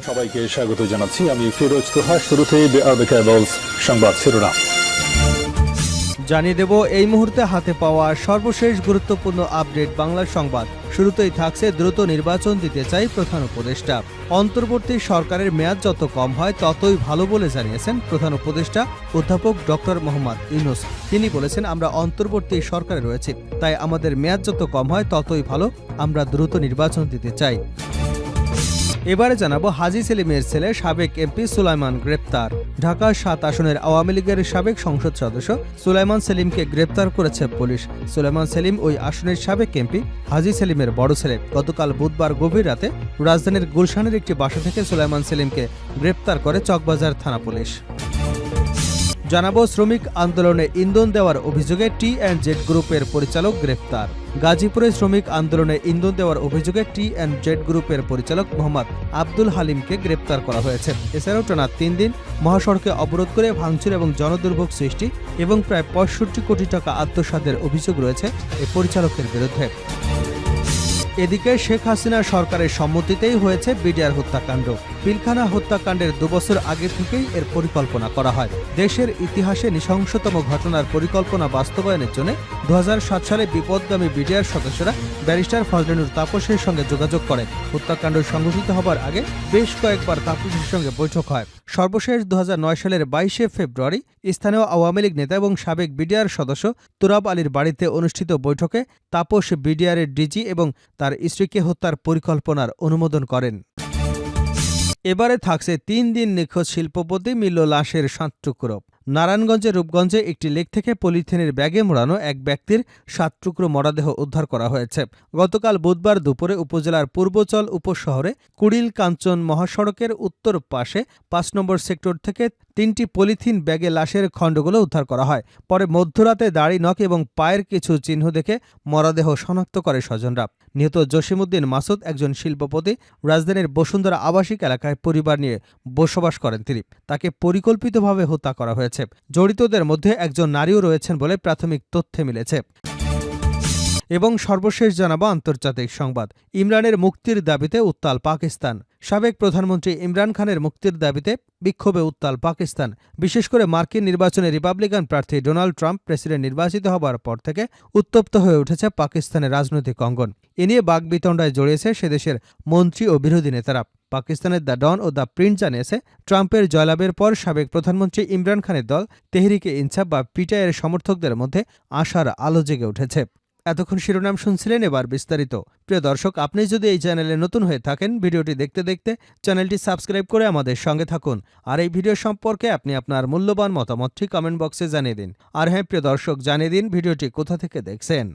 সবাইকে স্বাগত জানাচ্ছি। আমি ফিরোজ তোহা। শুরুতেই সংবাদ শিরোনাম জানিয়ে দেব এই মুহূর্তে হাতে পাওয়া সর্বশেষ গুরুত্বপূর্ণ আপডেট বাংলা সংবাদ। শুরুতেই থাকছে দ্রুত নির্বাচন দিতে চাই প্রধান উপদেষ্টা। অন্তর্বর্তী সরকারের মেয়াদ যত কম হয় ততই ভালো বলে জানিয়েছেন প্রধান উপদেষ্টা অধ্যাপক ডক্টর মোহাম্মদ ইউনূস। তিনি বলেছেন, আমরা অন্তর্বর্তী সরকারে রয়েছি, তাই আমাদের মেয়াদ যত কম হয় ততই ভালো। আমরা দ্রুত নির্বাচন দিতে চাই। এবারে জানাবো হাজী সেলিমের ছেলে সাবেক এমপি সুলাইমান গ্রেপ্তার। ঢাকা ৭ আসনের আওয়ামী লীগের সাবেক সংসদ সদস্য সুলাইমান সেলিমকে গ্রেপ্তার করেছে পুলিশ। সুলাইমান সেলিম ওই আসনের সাবেক এমপি হাজী সেলিমের বড় ছেলে। গতকাল বুধবার গভীর রাতে রাজধানীর গুলশানের একটি বাসা থেকে সুলাইমান সেলিমকে গ্রেপ্তার করে চকবাজার থানা পুলিশ। জানাবো শ্রমিক আন্দোলনে ইন্ধন দেওয়ার অভিযোগে টি&জেড গ্রুপের পরিচালক গ্রেপ্তার। গাজীপুরে শ্রমিক আন্দোলনে ইন্ধন দেওয়ার অভিযোগে টি&জেড গ্রুপের পরিচালক মোহাম্মদ আব্দুল হালিমকে গ্রেপ্তার করা হয়েছে। এছাড়াও টানা ৩ দিন মহাসড়কে অবরোধ করে ভাঙচুর এবং জনদুর্ভোগ সৃষ্টি এবং প্রায় ৬৫ কোটি টাকা আত্মসাতের অভিযোগ রয়েছে এই পরিচালকের বিরুদ্ধে। এদিকে শেখ হাসিনা সরকারের সম্মতিতেই হয়েছে বিডিআর হত্যাকাণ্ড। পিলখানা হত্যাকাণ্ডের ২ বছর আগে থেকেই এর পরিকল্পনা করা হয়। দেশের ইতিহাসে নৃশংসতম ঘটনার পরিকল্পনা বাস্তবায়নের জন্য ২০০৭ সালে বিপদগামী বিডিআর সদস্যরা ব্যারিস্টার ফজলে তাপসের সঙ্গে যোগাযোগ করেন। হত্যাকাণ্ড সংঘটিত হবার আগে বেশ কয়েকবার তাপসের সঙ্গে বৈঠক হয়। সর্বশেষ ২০০৯ সালের ২২শে ফেব্রুয়ারি স্থানীয় আওয়ামী লীগ নেতা এবং সাবেক বিডিআর সদস্য তুরাব আলীর বাড়িতে অনুষ্ঠিত বৈঠকে তাপস বিডিআরের ডিজি এবং তার স্ত্রীকে হত্যার পরিকল্পনার অনুমোদন করেন। এবারে থাকছে ৩ দিন নিখোঁজ শিল্পপতি মিলল লাশের ৭ টুকরো। নারায়ণগঞ্জের রূপগঞ্জে একটি লেক থেকে পলিথিনের ব্যাগে মোড়ানো এক ব্যক্তির ৭ টুকরো মরদেহ উদ্ধার করা হয়েছে। গতকাল বুধবার দুপুরে উপজেলার পূর্বচল উপশহরে কুড়িল কাঞ্চন মহাসড়কের উত্তর পাশে ৫ নম্বর সেক্টর থেকে ৩টি পলিথিন ব্যাগে লাশের খণ্ডগুলো উদ্ধার করা হয়। পরে মধ্যরাতে দাড়ি, নখ এবং পায়ের কিছু চিহ্ন দেখে মরদেহ শনাক্ত করে স্বজনরা। নিহত জসিমউদ্দিন মাসুদ একজন শিল্পপতি। রাজধানীর বসুন্ধরা আবাসিক এলাকায় পরিবার নিয়ে বসবাস করেন তিনি। তাকে পরিকল্পিতভাবে হত্যা করা হয়েছে। জড়িতদের মধ্যে একজন নারীও রয়েছেন বলে প্রাথমিক তথ্যে মিলেছে। এবং সর্বশেষ জানাবো আন্তর্জাতিক সংবাদ। ইমরানের মুক্তির দাবিতে উত্তাল পাকিস্তান। সাবেক প্রধানমন্ত্রী ইমরান খানের মুক্তির দাবিতে বিক্ষোভে উত্তাল পাকিস্তান। বিশেষ করে মার্কিন নির্বাচনে রিপাবলিকান প্রার্থী ডোনাল্ড ট্রাম্প প্রেসিডেন্ট নির্বাচিত হবার পর থেকে উত্তপ্ত হয়ে উঠেছে পাকিস্তানের রাজনৈতিক অঙ্গন। এ নিয়ে বাকবিতণ্ডায় জড়িয়েছে সেদেশের মন্ত্রী ও বিরোধী নেতারা। পাকিস্তানের দ্য ডন ও দ্য প্রিন্ট জানিয়েছে, ট্রাম্পের জয়লাভের পর সাবেক প্রধানমন্ত্রী ইমরান খানের দল তেহরিকে ইনসাফ বা পিটিআইয়ের সমর্থকদের মধ্যে আশার আলো জেগে উঠেছে। এতক্ষণ শিরোনাম শুনছিলেন, এবার বিস্তারিত। প্রিয় দর্শক, আপনি যদি এই চ্যানেলে নতুন হয়ে থাকেন, ভিডিওটি দেখতে দেখতে চ্যানেলটি সাবস্ক্রাইব করে আমাদের সঙ্গে থাকুন। আর এই ভিডিও সম্পর্কে আপনি আপনার মূল্যবান মতামতটি কমেন্ট বক্সে জানিয়ে দিন। আর হ্যাঁ প্রিয় দর্শক, জানিয়ে দিন ভিডিওটি কোথা থেকে দেখছেন।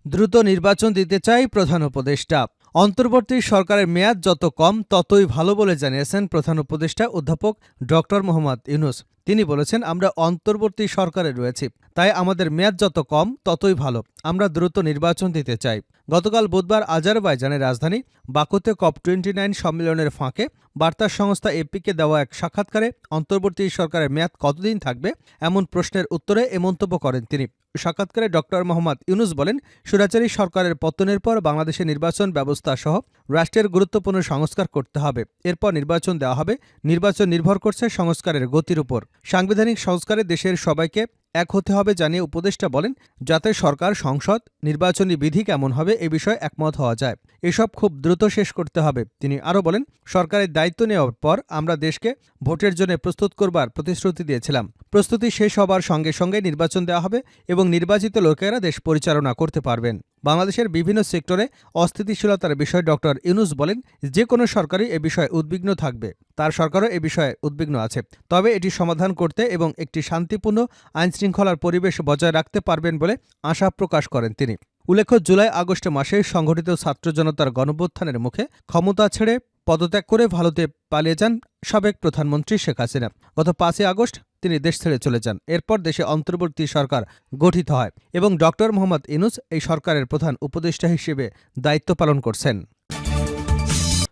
দ্রুত নির্বাচন দিতে চাই প্রধান উপদেষ্টা। অন্তর্বর্তী সরকারের মেয়াদ যত কম ততই ভালো বলে জানিয়েছেন প্রধান উপদেষ্টা অধ্যাপক ডক্টর মোহাম্মদ ইউনূস। তিনি বলেছেন, আমরা অন্তর্বর্তী সরকারে রয়েছি, তাই আমাদের মেয়াদ যত কম ততই ভালো। আমরা দ্রুত নির্বাচন দিতে চাই। গতকাল বুধবার আজারবাইজানের রাজধানী বাকুতে COP29 সম্মেলনের ফাঁকে বার্তা সংস্থা এপিকে দেওয়া এক সাক্ষাৎকারে অন্তর্বর্তী সরকারের মেয়াদ কতদিন থাকবে এমন প্রশ্নের উত্তরে এ মন্তব্য করেন তিনি। সাক্ষাৎকারে ডক্টর মোহাম্মদ ইউনূস বলেন, স্বৈরাচারী সরকারের পতনের পর বাংলাদেশের নির্বাচন ব্যবস্থা সহ রাষ্ট্রের গুরুত্বপূর্ণ সংস্কার করতে হবে। এরপর নির্বাচন দেওয়া হবে। নির্বাচন নির্ভর করছে সংস্কারের গতির উপর। সাংবিধানিক সংস্কারে দেশের সবাইকে এক হতে হবে জানিয়ে উপদেষ্টা বলেন, যাতে সরকার, সংসদ, নির্বাচনী বিধি কেমন হবে এ বিষয়ে একমত হওয়া যায়। এসব খুব দ্রুত শেষ করতে হবে। তিনি আরও বলেন, সরকারের দায়িত্ব নেওয়ার পর আমরা দেশকে ভোটের জন্য প্রস্তুত করবার প্রতিশ্রুতি দিয়েছিলাম। প্রস্তুতি শেষ হবার সঙ্গে সঙ্গে নির্বাচন দেওয়া হবে এবং নির্বাচিত লোকেরা দেশ পরিচালনা করতে পারবেন। বাংলাদেশের বিভিন্ন সেক্টরে অস্থিতিশীলতার বিষয়ে ডক্টর ইউনূস বলেন, যে কোনো সরকারই এ বিষয়ে উদ্বিগ্ন থাকবে। তার সরকারও এ বিষয়ে উদ্বিগ্ন আছে, তবে এটি সমাধান করতে এবং একটি শান্তিপূর্ণ আইনশৃঙ্খলার পরিবেশ বজায় রাখতে পারবেন বলে আশা প্রকাশ করেন তিনি। উল্লেখ্য, জুলাই-আগস্ট মাসে সংঘটিত ছাত্র জনতার গণঅভ্যুত্থানের মুখে ক্ষমতা ছেড়ে পদত্যাগ করে ভারতে পালিয়ে যান সাবেক প্রধানমন্ত্রী শেখ হাসিনা। গত ৫ই আগস্ট তিনি দেশ ছেড়ে চলে যান। এরপর দেশে অন্তর্বর্তী সরকার গঠিত হয় এবং ডক্টর মোহাম্মদ ইউনূস এই সরকারের প্রধান উপদেষ্টা হিসেবে দায়িত্ব পালন করছেন।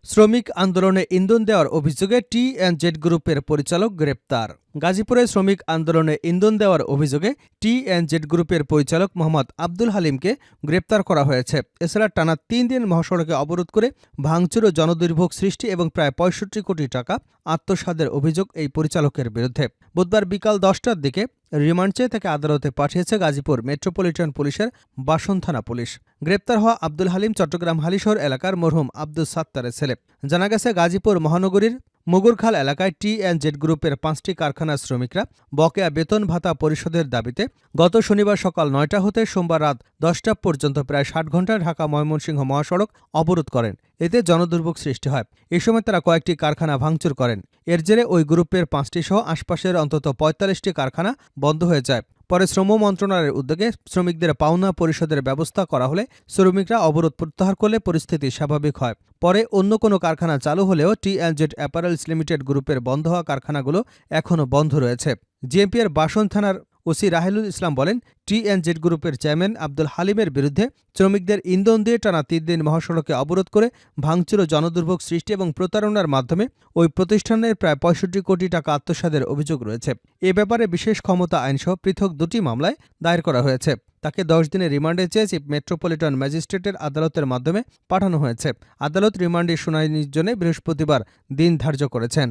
শ্রমিক আন্দোলনে ইন্ধন দেওয়ার অভিযোগে টি-এন-জেড গ্রুপের পরিচালক গ্রেপ্তার। গাজীপুরে শ্রমিক আন্দোলনে ইন্ধন দেওয়ার অভিযোগে টি-এন-জেড গ্রুপের পরিচালক মোহাম্মদ আব্দুল হালিমকে গ্রেপ্তার করা হয়েছে। এছাড়া টানা ৩ দিন মহাসড়কে অবরোধ করে ভাঙচুর ও জনদুর্ভোগ সৃষ্টি এবং প্রায় ৬৫ কোটি টাকা আত্মসাতের অভিযোগ এই পরিচালকের বিরুদ্ধে। বুধবার বিকাল ১০টার দিকে রিমান্ড চেয়ে তাকে আদালতে পাঠিয়েছে গাজীপুর মেট্রোপলিটন পুলিশের বাসন থানা পুলিশ। গ্রেপ্তার হওয়া আব্দুল হালিম চট্টগ্রাম হালিশহর এলাকার মরহুম আব্দুল সাত্তারের ছেলে। জানা গেছে, গাজীপুর মহানগরীর মুগুরখাল এলাকায় টি-এন-জেড গ্রুপের ৫টি কারখানার শ্রমিকরা বকেয়া বেতন ভাতা পরিশোধের দাবিতে গত শনিবার সকাল ৯টা হতে সোমবার রাত ১০টা পর্যন্ত প্রায় ৬০ ঘণ্টা ঢাকা ময়মনসিংহ মহাসড়ক অবরোধ করেন। এতে জনদুর্ভোগ সৃষ্টি হয়। এ সময় তারা কয়েকটি কারখানা ভাঙচুর করেন। এর জেরে ওই গ্রুপের ৫টি সহ আশপাশের অন্তত ৪৫টি কারখানা বন্ধ হয়ে যায়। পরে শ্রম মন্ত্রণালয়ের উদ্যোগে শ্রমিকদের পাওনা পরিশোধের ব্যবস্থা করা হলে শ্রমিকরা অবরোধ প্রত্যাহার করলে পরিস্থিতি স্বাভাবিক হয়। পরে অন্য কোনো কারখানা চালু হলেও টি-এন-জেড অ্যাপারেলস লিমিটেড গ্রুপের বন্ধ হওয়া কারখানাগুলো এখনও বন্ধ রয়েছে। জিএমপির বাসন থানার ওসি রাহেলুল ইসলাম বলেন, টি-এন-জেড গ্রুপের চেয়ারম্যান আব্দুল হালিমের বিরুদ্ধে শ্রমিকদের ইন্ধন দিয়ে টানা ৩ দিন মহাসড়কে অবরোধ করে ভাঙচুর ও জনদুর্ভোগ সৃষ্টি এবং প্রতারণার মাধ্যমে ওই প্রতিষ্ঠানের প্রায় ৬৫ কোটি টাকা আত্মসাতের অভিযোগ রয়েছে। এ ব্যাপারে বিশেষ ক্ষমতা আইনসহ পৃথক ২টি মামলায় দায়ের করা হয়েছে। তাকে ১০ দিনের রিমান্ডে চেয়ে চিফ মেট্রোপলিটন ম্যাজিস্ট্রেটের আদালতের মাধ্যমে পাঠানো হয়েছে। আদালত রিমান্ডে শুনানির জন্য বৃহস্পতিবার দিন ধার্য করেছেন।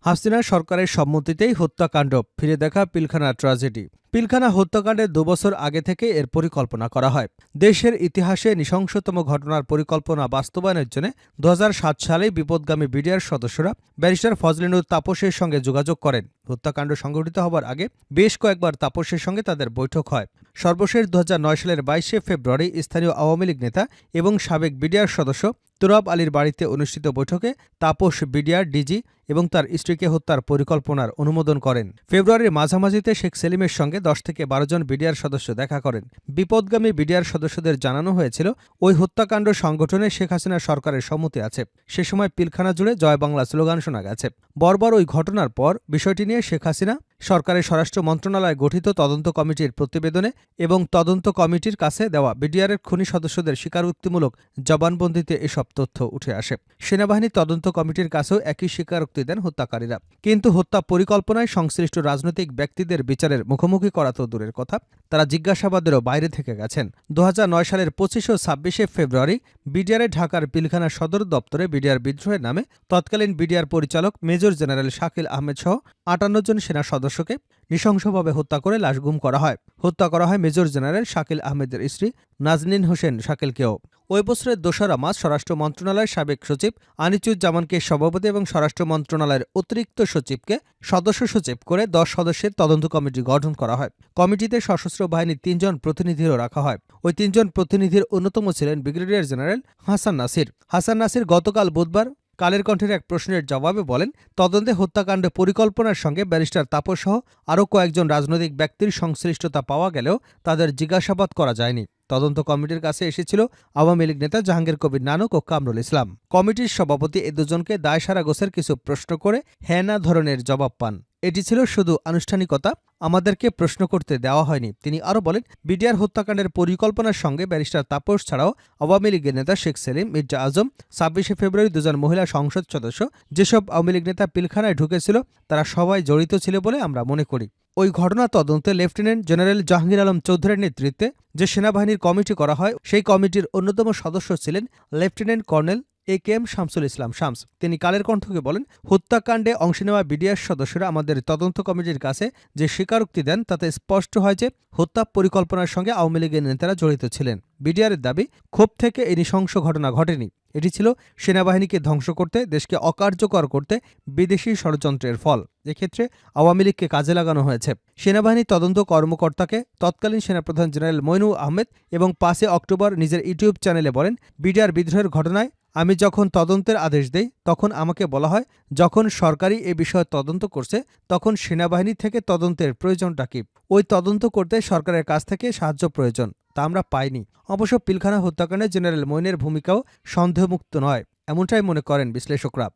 হাসিনা সরকারের সম্মতিতেই হত্যাকাণ্ড, ফিরে দেখা পিলখানা ট্র্যাজেডি। পিলখানা হত্যাকাণ্ডের ২ বছর আগে থেকে এর পরিকল্পনা করা হয়। দেশের ইতিহাসে নৃশংসতম ঘটনার পরিকল্পনা বাস্তবায়নের জন্য ২০০৭ সালে বিপদগামী বিডিআর সদস্যরা ব্যারিস্টার ফজলিনুর তাপসের সঙ্গে যোগাযোগ করেন। হত্যাকাণ্ড সংঘটিত হবার আগে বেশ কয়েকবার তাপসের সঙ্গে তাদের বৈঠক হয়। সর্বশেষ ২০০৯ সালের ২২শে ফেব্রুয়ারি স্থানীয় আওয়ামী লীগ নেতা এবং সাবেক বিডিআর সদস্য তুরাব আলীর বাড়িতে অনুষ্ঠিত বৈঠকে তাপস বিডিআর ডিজি এবং তার স্ত্রীকে হত্যার পরিকল্পনার অনুমোদন করেন। ফেব্রুয়ারির মাঝামাঝিতে শেখ সেলিমের সঙ্গে ১০ থেকে ১২ জন বিডিআর সদস্য দেখা করেন। বিপদগামী বিডিআর সদস্যদের জানানো হয়েছিল ওই হত্যাকাণ্ড সংগঠনে শেখ হাসিনা সরকারের সম্মতি আছে। সে সময় পিলখানা জুড়ে জয় বাংলা স্লোগান শোনা গেছে। বর্বর ওই ঘটনার পর বিষয়টি নিয়ে শেখ হাসিনা সরকারের স্বরাষ্ট্র মন্ত্রণালয় গঠিত তদন্ত কমিটির প্রতিবেদনে এবং তদন্ত কমিটির কাছে দেওয়া বিডিআরের খুনি সদস্যদের স্বীকারোক্তিমূলক জবানবন্দিতে এসব তথ্য উঠে আসে। সেনাবাহিনী তদন্ত কমিটির কাছেও একই স্বীকারোক্তি দেন হত্যাকারীরা। কিন্তু হত্যা পরিকল্পনায় সংশ্লিষ্ট রাজনৈতিক ব্যক্তিদের বিচারের মুখোমুখি করা তো দূরের কথা, তারা জিজ্ঞাসাবাদেরও বাইরে থেকে গেছেন। ২০০৯ সালের ২৫ ও ২৬শে ফেব্রুয়ারি বিডিআরে ঢাকার পিলখানা সদর দপ্তরে বিডিআর বিদ্রোহের নামে তৎকালীন বিডিআর পরিচালক মেজর জেনারেল শাকিল আহমেদ সহ ৫৮ জন সেনা সদস্যকে নৃশংসভাবে হত্যা করে লাশ গুম করা হয়। হত্যা করা হয় মেজর জেনারেল শাকিল আহমেদের স্ত্রী নাজনীন হোসেন শাকিলকেও। ওই বছরের ২রা মার্চ স্বরাষ্ট্র মন্ত্রণালয়ের সাবেক সচিব আনিচুজ্জামানকে সভাপতি এবং স্বরাষ্ট্র মন্ত্রণালয়ের অতিরিক্ত সচিবকে সদস্য সচিব করে ১০ সদস্যের তদন্ত কমিটি গঠন করা হয়। কমিটিতে সশস্ত্র বাহিনীর ৩ জন প্রতিনিধিও রাখা হয়। ওই ৩ জন প্রতিনিধির অন্যতম ছিলেন ব্রিগেডিয়ার জেনারেল হাসান নাসির। হাসান নাসির গতকাল বুধবার কালের কণ্ঠের এক প্রশ্নের জবাবে বলেন, তদন্তে হত্যাকাণ্ড পরিকল্পনার সঙ্গে ব্যারিস্টার তাপস সহ আরও কয়েকজন রাজনৈতিক ব্যক্তির সংশ্লিষ্টতা পাওয়া গেলেও তাদের জিজ্ঞাসাবাদ করা যায়নি। তদন্ত কমিটির কাছে এসেছিল আওয়ামী লীগ নেতা জাহাঙ্গীর কবির নানক ও কামরুল ইসলাম। কমিটির সভাপতি এ দুজনকে দায়সারা গোছের কিছু প্রশ্ন করে হ্যাঁ না ধরনের জবাব পান। এটি ছিল শুধু আনুষ্ঠানিকতা, আমাদেরকে প্রশ্ন করতে দেওয়া হয়নি। তিনি আরও বলেন, বিডিআর হত্যাকাণ্ডের পরিকল্পনার সঙ্গে ব্যারিস্টার তাপস ছাড়াও আওয়ামী লীগের নেতা শেখ সেলিম, মির্জা আজম, ২৬শে ফেব্রুয়ারি ২ জন মহিলা সংসদ সদস্য, যেসব আওয়ামী লীগ নেতা পিলখানায় ঢুকেছিল তারা সবাই জড়িত ছিল বলে আমরা মনে করি। ওই ঘটনা তদন্তে লেফটেন্যান্ট জেনারেল জাহাঙ্গীর আলম চৌধুরীর নেতৃত্বে যে সেনাবাহিনীর কমিটি করা হয়, সেই কমিটির অন্যতম সদস্য ছিলেন lieutenant colonel A K M. Shamsul Islam Shams. তিনি কালের কণ্ঠকে বলেন, হত্যাকাণ্ডে অংশ নেওয়া বিডিআর সদস্যরা আমাদের তদন্ত কমিটির কাছে যে স্বীকারোক্তি দেন তাতে স্পষ্ট হয় যে হত্যা পরিকল্পনার সঙ্গে আওয়ামী লীগের নেতারা জড়িত ছিলেন। বিডিআরের দাবি, ক্ষোভ থেকে এই নৃশংস ঘটনা ঘটেনি। এটি ছিল সেনাবাহিনীকে ধ্বংস করতে, দেশকে অকার্যকর করতে বিদেশি ষড়যন্ত্রের ফল। এক্ষেত্রে আওয়ামী লীগকে কাজে লাগানো হয়েছে। সেনাবাহিনী তদন্ত কর্মকর্তাকে তৎকালীন সেনাপ্রধান জেনারেল মইনুল আহমেদ এবং ৫ অক্টোবর নিজের ইউটিউব চ্যানেলে বলেন, বিডিআর বিদ্রোহের ঘটনায় আমি যখন তদন্তের আদেশ দেই তখন আমাকে বলা হয়, যখন সরকারই এ বিষয়ে তদন্ত করছে তখন সেনাবাহিনী থেকে তদন্তের প্রয়োজনটা কি? ওই তদন্ত করতে সরকারের কাছ থেকে সাহায্য প্রয়োজন, তা আমরা পাইনি। অবশ্য পিলখানা হত্যাকাণ্ডে জেনারেল মইনের ভূমিকাও সন্দেহমুক্ত নয়, এমনটাই মনে করেন বিশ্লেষকরা।